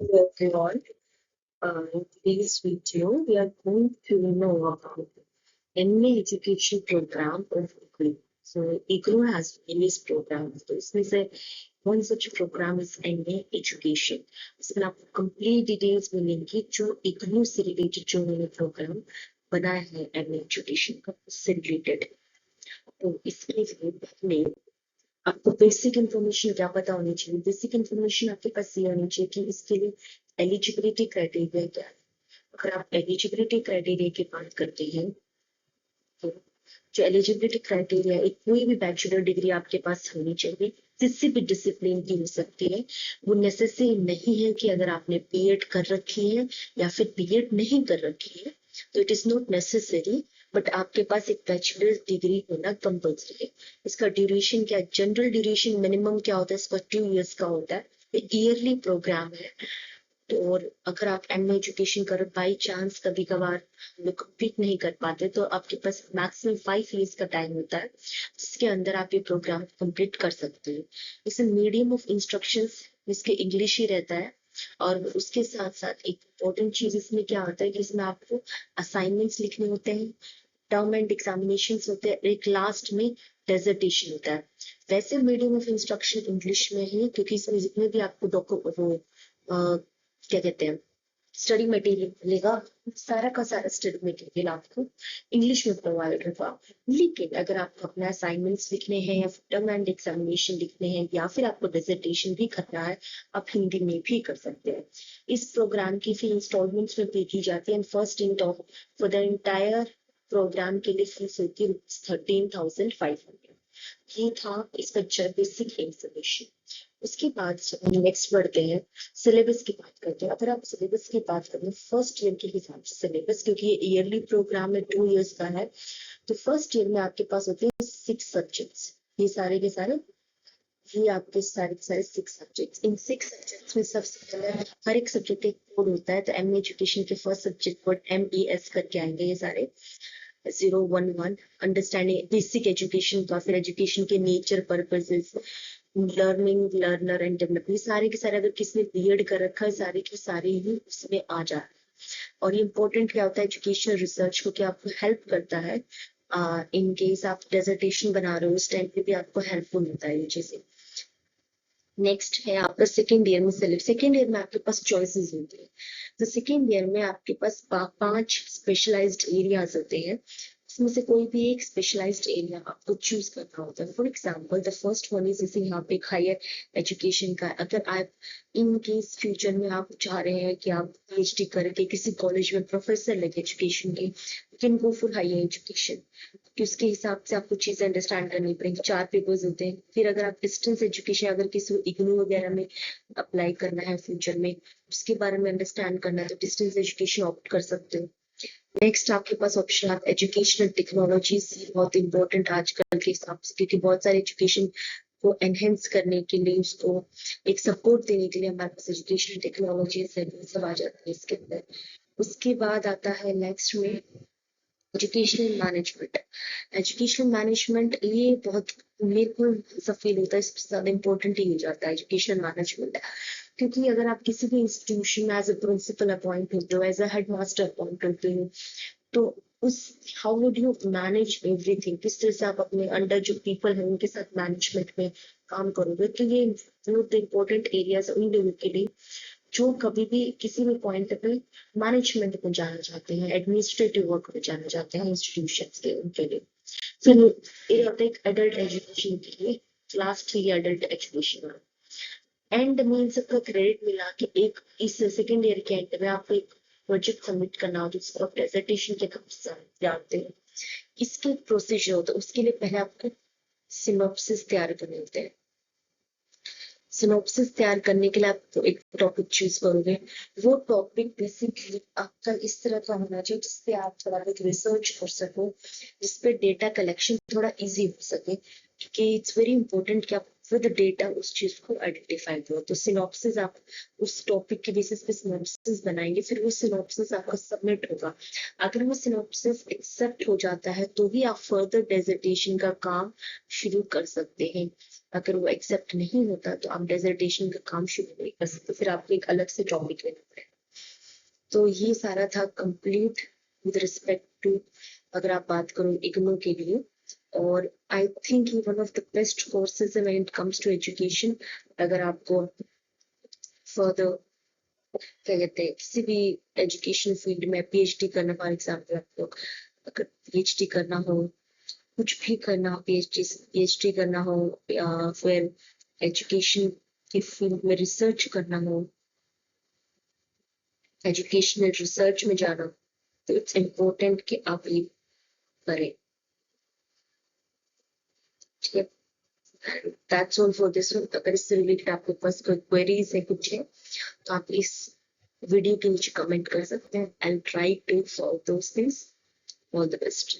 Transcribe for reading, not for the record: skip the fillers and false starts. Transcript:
Hello everyone. In today's video, we are going to know about MA education program of IGNOU. So IGNOU has various programs. तो इसमें से one such program is MA education. इसमें आपको complete details मिलेंगी जो IGNOU से related जो उन्होंने program बनाया है MA education का उससे related. तो इसके लिए पहले आपको बेसिक इन्फॉर्मेशन क्या पता होनी चाहिए। बेसिक इन्फॉर्मेशन आपके पास ये होनी चाहिए कि इसके लिए एलिजिबिलिटी क्राइटेरिया क्या है। अगर आप एलिजिबिलिटी क्राइटेरिया की बात करते हैं तो जो एलिजिबिलिटी क्राइटेरिया एक कोई भी बैचलर डिग्री आपके पास होनी चाहिए, किसी भी डिसिप्लिन की हो सकती है। वो नेसेसरी नहीं है कि अगर आपने बीएड कर रखी है या फिर बीएड नहीं कर रखी है तो it is not necessary, but आपके पास एक बैचलर डिग्री होना कंपल्सरी है। इसका ड्यूरेशन क्या है? जनरल ड्यूरेशन मिनिमम क्या होता है इसका? 2 इयर्स का होता है। ईयरली प्रोग्राम है। तो और अगर आप एमए एजुकेशन कर बाई चांस कभी कभार लोग कंप्लीट नहीं कर पाते तो आपके पास मैक्सिमम 5 इयर्स का टाइम होता है जिसके अंदर आप ये प्रोग्राम कंप्लीट कर सकते हैं। इसे मीडियम ऑफ इंस्ट्रक्शंस इसके इंग्लिश ही रहता है। और उसके साथ साथ एक इम्पोर्टेंट चीज इसमें क्या होता है कि इसमें आपको असाइनमेंट्स लिखने होते हैं, टर्म एंड एग्जामिनेशन होते हैं, एक लास्ट में डेजर्टेशन होता है। वैसे मीडियम ऑफ इंस्ट्रक्शन इंग्लिश में है क्योंकि इसमें जितने भी आपको क्या कहते हैं स्टडी मटेरियल मिलेगा, सारा का सारा स्टडी मटेरियल आपको इंग्लिश में प्रोवाइड होगा। लेकिन अगर आपको अपना असाइनमेंट्स लिखने हैं या टर्म एंड एग्जामिनेशन लिखने हैं या फिर आपको डिसर्टेशन भी करना है, आप हिंदी में भी कर सकते हैं। इस प्रोग्राम की फी इंस्टॉलमेंट्स में पे की जाती है। First in top for the entire program के लिए फीस होती है 13,500। ये था इसका बेसिक इंफॉर्मेशन। उसके बाद हम नेक्स्ट बढ़ते हैं, सिलेबस की बात करते हैं। अगर आप सिलेबस की बात करें फर्स्ट ईयर के हिसाब से सिलेबस, क्योंकि ये ईयरली प्रोग्राम है 2 इयर्स का है, तो फर्स्ट ईयर में आपके पास होते हैं 6 सब्जेक्ट्स। ये सारे के सारे ये आपके सारे के सारे 6 सब्जेक्ट्स। इन 6 सब्जेक्ट्स में सबसे पहले हर एक सब्जेक्ट एक कोड होता है। तो एम एजुकेशन के फर्स्ट सब्जेक्ट कोड MES करके आएंगे ये सारे 011, अंडरस्टैंडिंग बेसिक एजुकेशन का, फिर एजुकेशन के nature, purposes, learning, learner and develop, ये सारे के सारे अगर किसी ने बीएड कर रखा है सारे के सारे ही उसमें आ जा रहे हैं। और ये इंपॉर्टेंट क्या होता है एजुकेशनल रिसर्च को, क्या आपको हेल्प करता है इन केस आप डेजर्टेशन बना रहे हो उस टाइम पे भी आपको हेल्पफुल होता है ये चीजें। नेक्स्ट है आपका सेकेंड ईयर में सिलेबस। सेकेंड ईयर में आपके पास चॉइसेस होती है। तो सेकेंड ईयर में आपके पास 5 स्पेशलाइज्ड एरियाज होते हैं। इसमें से कोई भी एक स्पेशलाइज्ड एरिया आपको चूज करना होता है। For example the first one is जैसे यहाँ पे हायर एजुकेशन का। अगर आप इन केस फ्यूचर में आप चाह रहे हैं कि आप PhD करके किसी कॉलेज में प्रोफेसर लगे एजुकेशन के, you can go for higher education, कि उसके हिसाब से आपको चीजें अंडरस्टैंड करनी पड़ेंगी। 4 पेपर्स होते हैं। फिर अगर आप डिस्टेंस एजुकेशन अगर किसी इग्नू वगैरह में अप्लाई करना है फ्यूचर में, उसके बारे में अंडरस्टैंड करना है तो डिस्टेंस एजुकेशन ऑप्ट कर सकते हो। नेक्स्ट आपके पास ऑप्शन आप एजुकेशनल टेक्नोलॉजीज, बहुत इंपॉर्टेंट आजकल के हिसाब से, क्योंकि बहुत सारे एजुकेशन को एनहेंस करने के लिए, उसको एक सपोर्ट देने के लिए हमारे पास एजुकेशनल टेक्नोलॉजी सब आ जाती है इसके अंदर। उसके बाद आता है नेक्स्ट में एजुकेशनल मैनेजमेंट। एजुकेशनल मैनेजमेंट ये बहुत मेरे को ऐसा फील होता है इससे ज्यादा इम्पोर्टेंट ही हो जाता है एजुकेशनल मैनेजमेंट। क्योंकि अगर आप किसी भी इंस्टीट्यूशन में एज अ प्रिंसिपल अपॉइंट होते हो, as a head master appoint होते हो, तो उस how would you manage everything, किस तरह से आप अपने अंडर जो पीपल है उनके साथ मैनेजमेंट में काम करोगे। तो ये इम्पोर्टेंट एरियाज उन लोगों के लिए जो कभी भी किसी भी पॉइंट पे मैनेजमेंट में जाना चाहते हैं, एडमिनिस्ट्रेटिव वर्क में जाना चाहते हैं इंस्टीट्यूशन के, उनके लिए। फिर ये होता है एक एडल्ट एजुकेशन के लिए, क्लास 3 एडल्ट एजुकेशन। एंड में सबका क्रेडिट मिला कि एक इस सेकेंड ईयर के एंड में आपको एक प्रोजेक्ट सबमिट करना हो जिसको आप प्रेजेंटेशन के नाम से जानते हैं। इसके प्रोसीजर होता है, उसके लिए पहले आपको सिनॉप्सिस तैयार करने होते हैं। सिनॉप्सिस तैयार करने के लिए आप एक टॉपिक चूज करोगे। वो टॉपिक बेसिकली आपका इस तरह का होना चाहिए जिसपे आप थोड़ा बहुत रिसर्च कर सको, जिसपे डेटा कलेक्शन थोड़ा इजी हो सके। क्योंकि इट्स वेरी इंपॉर्टेंट कि आप विद डेटा उस चीज को आइडेंटिफाई करो। तो सिनॉप्सिस आप उस टॉपिक के बेसिस पे सिनॉप्सिस बनाएंगे, फिर वो सिनॉप्सिस आपका सबमिट होगा। अगर वो सिनॉप्सिस एक्सेप्ट हो जाता है तो ही आप फर्दर डेजर्टेशन का काम शुरू कर सकते हैं। अगर वो एक्सेप्ट नहीं होता तो आप डेजर्टेशन का काम शुरू नहीं कर सकते, फिर आपको एक अलग से टॉपिक लेना पड़ेगा। तो ये सारा था कंप्लीट विद रिस्पेक्ट टू, अगर आप बात करो इग्नू के लिए। और आई थिंक ये one of the best courses है when it comes to education. अगर आपको फर्दर क्या कहते हैं किसी भी एजुकेशन फील्ड में पीएचडी करना, फॉर एग्जाम्पल आपको अगर पीएचडी करना हो, कुछ भी करना हो, पीएचडी करना हो या फिर एजुकेशन के फील्ड में रिसर्च करना हो, एजुकेशनल रिसर्च में जाना, तो इट्स इम्पोर्टेंट कि आप ये करें। ठीक है, that's all for this one. अगर इससे रिलेटेड आपके पास कोई क्वेरीज है कुछ है तो आप इस वीडियो के नीचे कमेंट कर सकते हैं। I will try to solve those things. All the best.